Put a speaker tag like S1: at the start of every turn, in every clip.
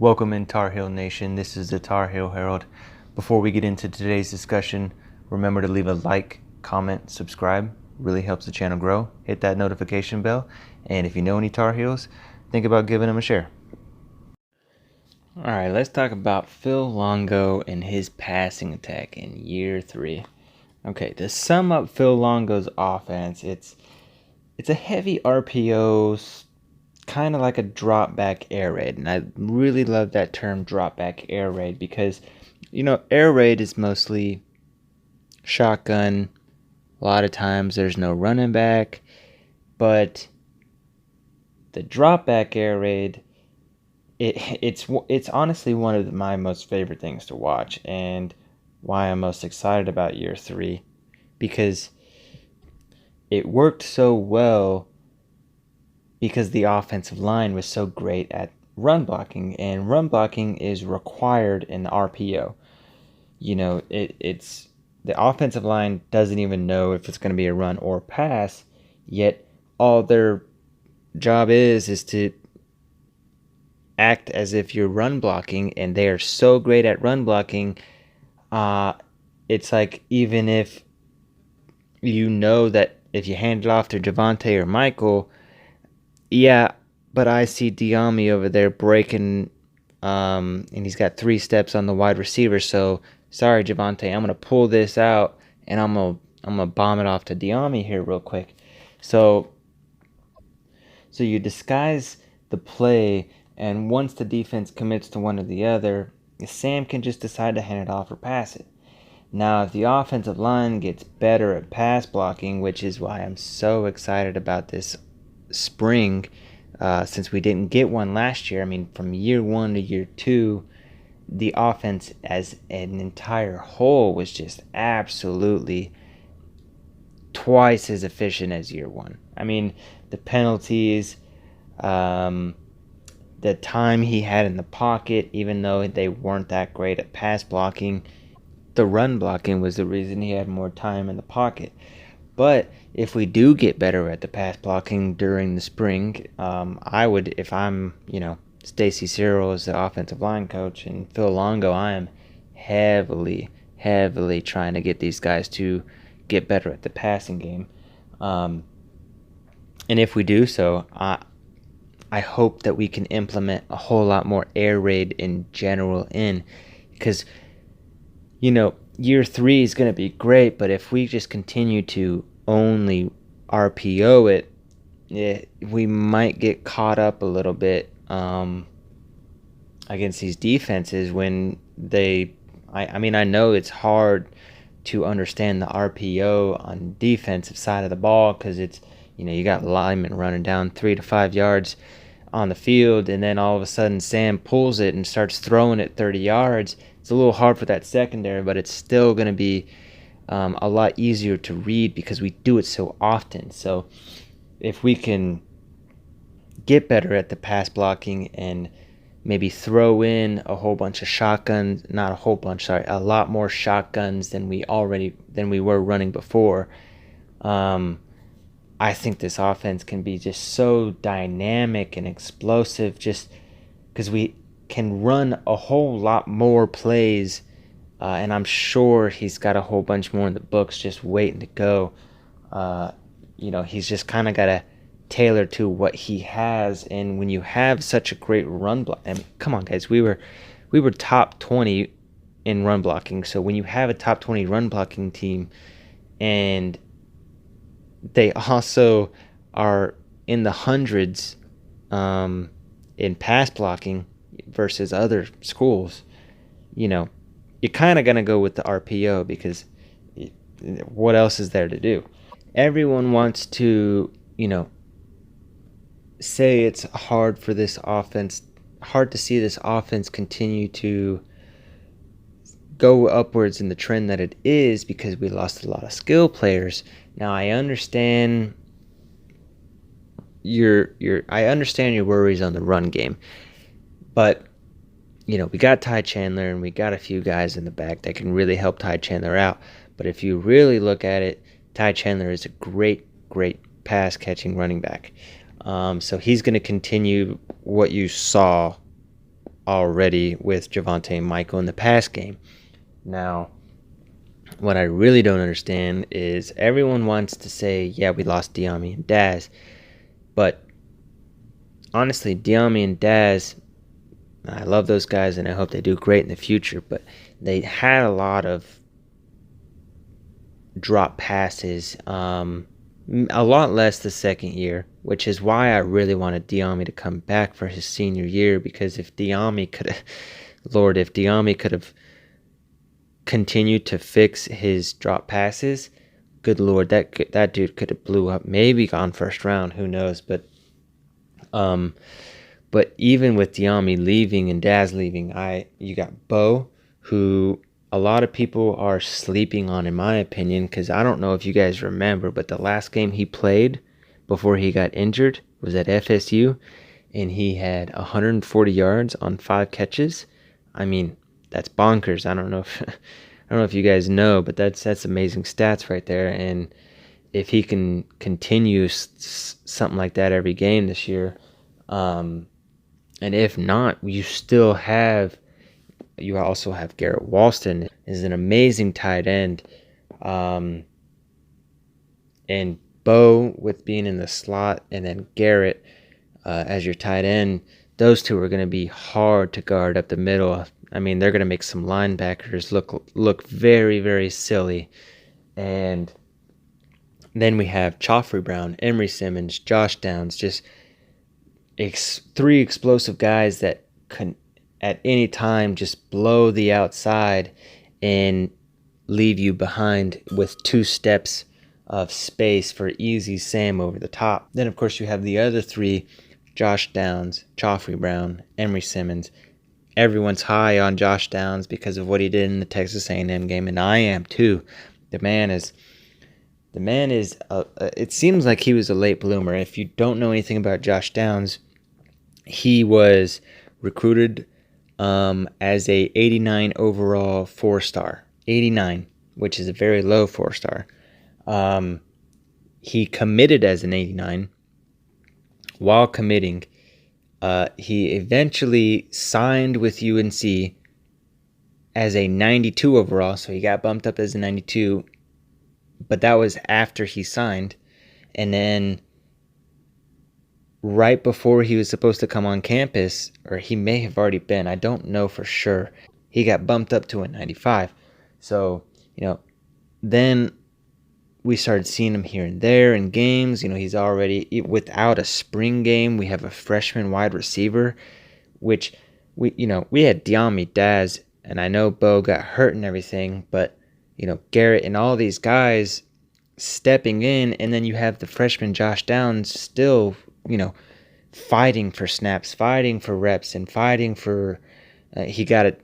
S1: Welcome in TarHeel Nation. This is the TarHeel Herald. Before we get into today's discussion, remember to leave a like, comment, subscribe. Really helps the channel grow. Hit that notification bell. And if you know any Tar Heels, think about giving them a share. Alright, let's talk about Phil Longo and his passing attack in year 3. Okay, to sum up Phil Longo's offense, it's a heavy RPO, kind of like a drop back air raid. And I really love that term, drop back air raid, because air raid is mostly shotgun. A lot of times there's no running back, but the drop back air raid, it's honestly one of my most favorite things to watch, and why I'm most excited about year 3, because it worked so well because the offensive line was so great at run blocking, and run blocking is required in the RPO. It's the offensive line doesn't even know if it's going to be a run or pass, yet all their job is to act as if you're run blocking, and they are so great at run blocking. It's like, even if you know that if you hand it off to Javonte or Michael, yeah, but I see Diami over there breaking, and he's got 3 steps on the wide receiver. So sorry, Javonte, I'm gonna pull this out and I'm gonna bomb it off to Diami here real quick. So you disguise the play, and once the defense commits to one or the other, Sam can just decide to hand it off or pass it. Now, if the offensive line gets better at pass blocking, which is why I'm so excited about this spring, since we didn't get one last year. I mean, from year 1 to year 2, the offense as an entire whole was just absolutely twice as efficient as year 1. I mean, the penalties, the time he had in the pocket, even though they weren't that great at pass blocking, the run blocking was the reason he had more time in the pocket. But if we do get better at the pass blocking during the spring, I would, if I'm, Stacy Cyril is the offensive line coach, and Phil Longo, I am heavily trying to get these guys to get better at the passing game. And if we do so, I hope that we can implement a whole lot more air raid in general because year 3 is going to be great, but if we just continue to only RPO it, we might get caught up a little bit against these defenses when I know it's hard to understand the RPO on defensive side of the ball, because it's, you got linemen running down 3 to 5 yards on the field, and then all of a sudden Sam pulls it and starts throwing it 30 yards. It's a little hard for that secondary, but it's still going to be a lot easier to read because we do it so often. So if we can get better at the pass blocking and maybe throw in a whole bunch of shotguns, not a whole bunch, sorry, a lot more shotguns than we were running before, I think this offense can be just so dynamic and explosive, just because we can run a whole lot more plays, and I'm sure he's got a whole bunch more in the books just waiting to go. He's just kind of got to tailor to what he has, and when you have such a great run block, I mean, come on, guys, we were top 20 in run blocking. So when you have a top 20 run blocking team, and they also are in the hundreds in pass blocking versus other schools, you're kind of going to go with the RPO, because what else is there to do? Everyone wants to, say it's hard to see this offense continue to go upwards in the trend that it is, because we lost a lot of skill players. Now, I understand your worries on the run game, but we got Ty Chandler, and we got a few guys in the back that can really help Ty Chandler out. But if you really look at it, Ty Chandler is a great pass catching running back. So he's going to continue what you saw already with Javonte and Michael in the pass game. Now, what I really don't understand is everyone wants to say, yeah, we lost Diami and Daz. But honestly, Diami and Daz, I love those guys and I hope they do great in the future. But they had a lot of drop passes, a lot less the second year, which is why I really wanted Diami to come back for his senior year, because if Diami could have continued to fix his drop passes, good Lord, that dude could have blew up, maybe gone first round, who knows, but even with Diami leaving and Daz leaving, you got Bo, who a lot of people are sleeping on, in my opinion, because I don't know if you guys remember, but the last game he played before he got injured was at FSU, and he had 140 yards on 5 catches. I mean, that's bonkers. I don't know if you guys know, but that's amazing stats right there. And if he can continue something like that every game this year, and if not, you also have Garrett Walston, is an amazing tight end. And Bo with being in the slot, and then Garrett as your tight end, those two are going to be hard to guard up the middle. I mean, they're going to make some linebackers look very, very silly. And then we have Joffrey Brown, Emory Simmons, Josh Downs, just 3 explosive guys that can at any time just blow the outside and leave you behind with 2 steps of space for easy Sam over the top. Then, of course, you have the other 3, Josh Downs, Joffrey Brown, Emory Simmons. Everyone's high on Josh Downs because of what he did in the Texas A&M game, and I am too. The man is. It seems like he was a late bloomer. If you don't know anything about Josh Downs, he was recruited as a 89 overall 4-star. 89, which is a very low 4-star. He committed as an 89. While committing, he eventually signed with UNC as a 92 overall, so he got bumped up as a 92, but that was after he signed. And then right before he was supposed to come on campus, or he may have already been, I don't know for sure, he got bumped up to a 95. So, then we started seeing him here and there in games. He's already, without a spring game, we have a freshman wide receiver, which we had Diami, Daz, and I know Bo got hurt and everything, but Garrett and all these guys stepping in, and then you have the freshman Josh Downs still, fighting for snaps, fighting for reps, and fighting for, he got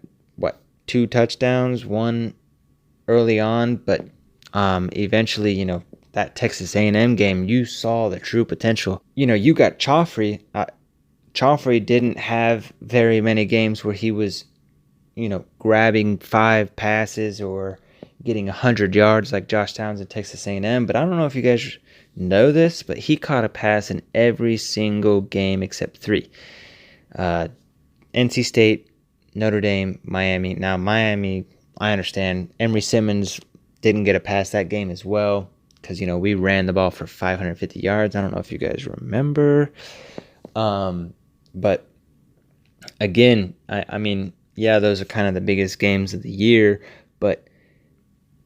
S1: 2 touchdowns, 1 early on, but eventually, that Texas A&M game, you saw the true potential. You got Joffrey. Joffrey didn't have very many games where he was, grabbing 5 passes or getting 100 yards like Josh Downs at Texas A&M. But I don't know if you guys know this, but he caught a pass in every single game except 3. NC State, Notre Dame, Miami. Now, Miami, I understand. Emory Simmons didn't get a pass that game as well because, we ran the ball for 550 yards. I don't know if you guys remember. But again, I mean, yeah, those are kind of the biggest games of the year, but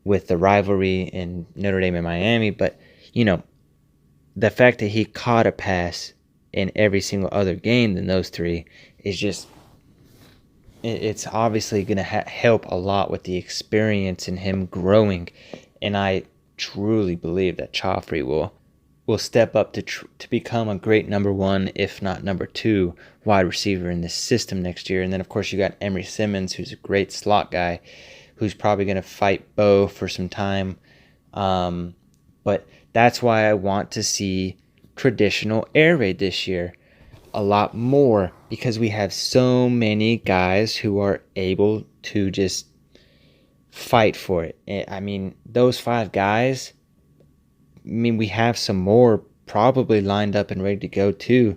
S1: with the rivalry in Notre Dame and Miami. But, the fact that he caught a pass in every single other game than those 3 is just, it's obviously going to help a lot with the experience and him growing. And I truly believe that Joffrey will step up to become a great number 1, if not number 2, wide receiver in this system next year. And then, of course, you got Emory Simmons, who's a great slot guy, who's probably going to fight Bo for some time. But that's why I want to see traditional air raid this year a lot more, because we have so many guys who are able to just fight for it. I mean, those 5 guys, we have some more probably lined up and ready to go too.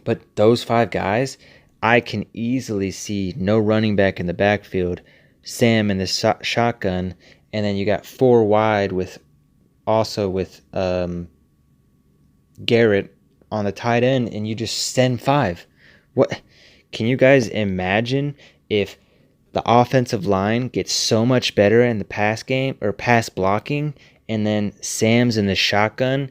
S1: But those 5 guys, I can easily see no running back in the backfield, Sam in the shotgun, and then you got 4 wide with Garrett on the tight end, and you just send 5. What can you guys imagine if the offensive line gets so much better in the pass game or pass blocking, and then Sam's in the shotgun,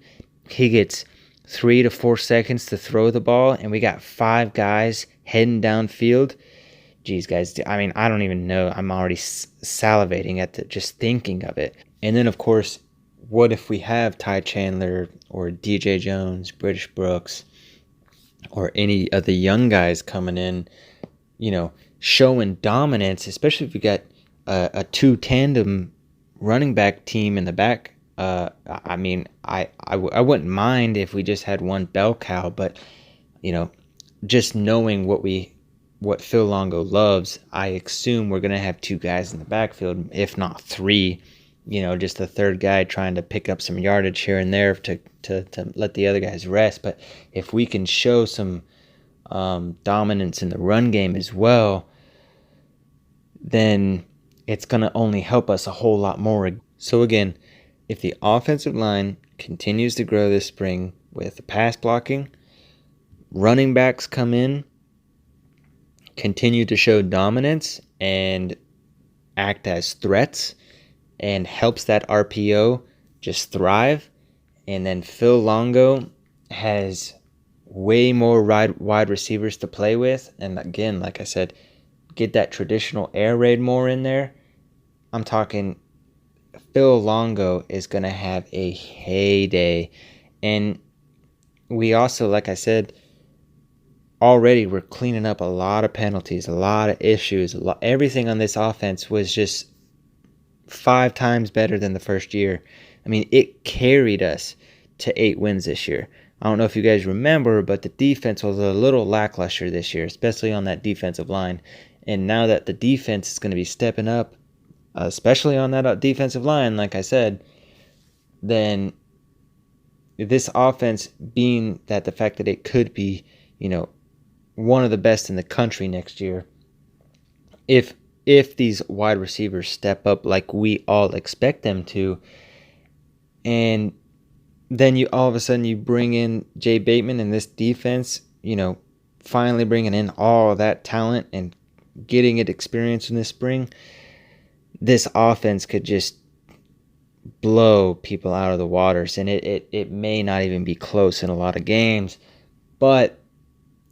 S1: he gets 3 to 4 seconds to throw the ball, and we got 5 guys heading downfield. Geez, guys, I mean, I don't even know. I'm already salivating at just thinking of it. And then, of course, what if we have Ty Chandler or DJ Jones, British Brooks, or any of the young guys coming in, showing dominance, especially if we got a 2 tandem running back team in the back. I mean, I wouldn't mind if we just had one bell cow, but just knowing what Phil Longo loves, I assume we're gonna have 2 guys in the backfield, if not 3. Just a third guy trying to pick up some yardage here and there to let the other guys rest. But if we can show some dominance in the run game as well, then it's going to only help us a whole lot more. So again, if the offensive line continues to grow this spring with pass blocking, running backs come in, continue to show dominance and act as threats, and helps that RPO just thrive, and then Phil Longo has way more wide receivers to play with, and again, like I said, get that traditional air raid more in there. I'm talking Phil Longo is going to have a heyday. And we also, like I said, already we're cleaning up a lot of penalties, a lot of issues. Everything on this offense was just 5 times better than the first year. I mean, it carried us to 8 wins this year. I don't know if you guys remember, but the defense was a little lackluster this year, especially on that defensive line. And now that the defense is going to be stepping up, especially on that defensive line, like I said, then this offense, being that the fact that it could be, one of the best in the country next year, if these wide receivers step up like we all expect them to, and then you all of a sudden you bring in Jay Bateman and this defense, finally bringing in all that talent and getting it experience in this spring, this offense could just blow people out of the waters, and it may not even be close in a lot of games, but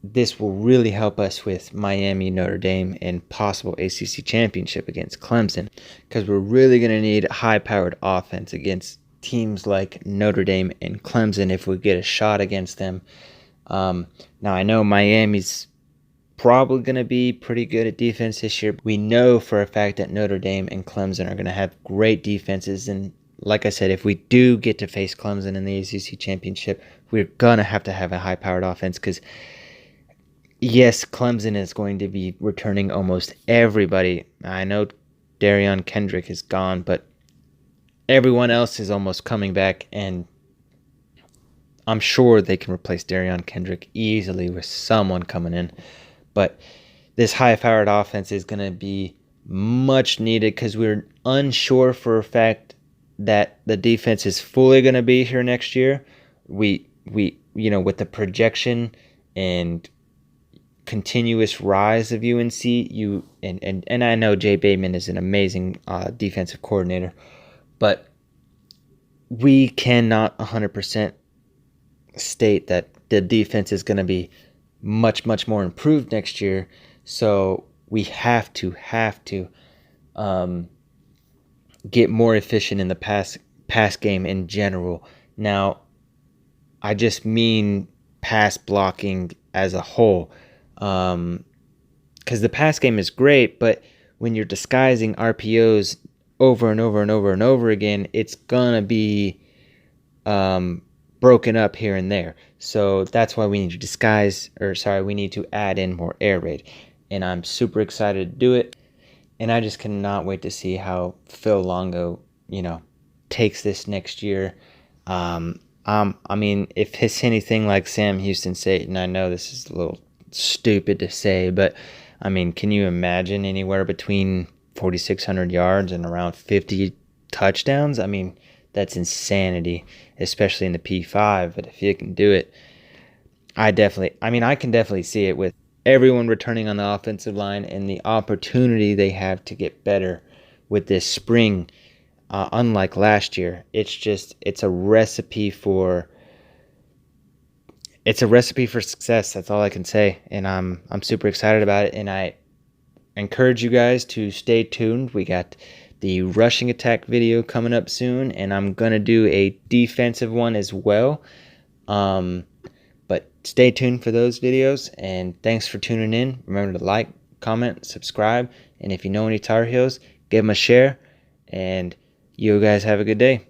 S1: this will really help us with Miami, Notre Dame, and possible ACC championship against Clemson, because we're really going to need a high-powered offense against teams like Notre Dame and Clemson if we get a shot against them. Now, I know Miami's probably going to be pretty good at defense this year. We know for a fact that Notre Dame and Clemson are going to have great defenses, and like I said, if we do get to face Clemson in the ACC championship, we're going to have a high-powered offense, because yes, Clemson is going to be returning almost everybody. I know Darion Kendrick is gone, but everyone else is almost coming back, and I'm sure they can replace Darion Kendrick easily with someone coming in. But this high-powered offense is going to be much needed, because we're unsure for a fact that the defense is fully going to be here next year. We with the projection and continuous rise of UNC, and I know Jay Bateman is an amazing defensive coordinator, but we cannot 100% state that the defense is going to be much, much more improved next year. So we have to get more efficient in the pass game in general. Now, I just mean pass blocking as a whole, because the pass game is great, but when you're disguising RPOs over and over and over and over again, it's gonna be broken up here and there. So that's why we need to we need to add in more air raid, and I'm super excited to do it, and I just cannot wait to see how Phil Longo takes this next year. I'm I mean, if it's anything like Sam Houston State, and I know this is a little stupid to say, but I mean, can you imagine anywhere between 4,600 yards and around 50 touchdowns? I mean, that's insanity, especially in the P5. But if you can do it, I can definitely see it with everyone returning on the offensive line and the opportunity they have to get better with this spring. Unlike last year, it's a recipe for success. That's all I can say, and I'm super excited about it. And I encourage you guys to stay tuned. We got the rushing attack video coming up soon, and I'm gonna do a defensive one as well. But stay tuned for those videos, and thanks for tuning in. Remember to like, comment, subscribe, and if you know any Tar Heels, give them a share. And you guys have a good day.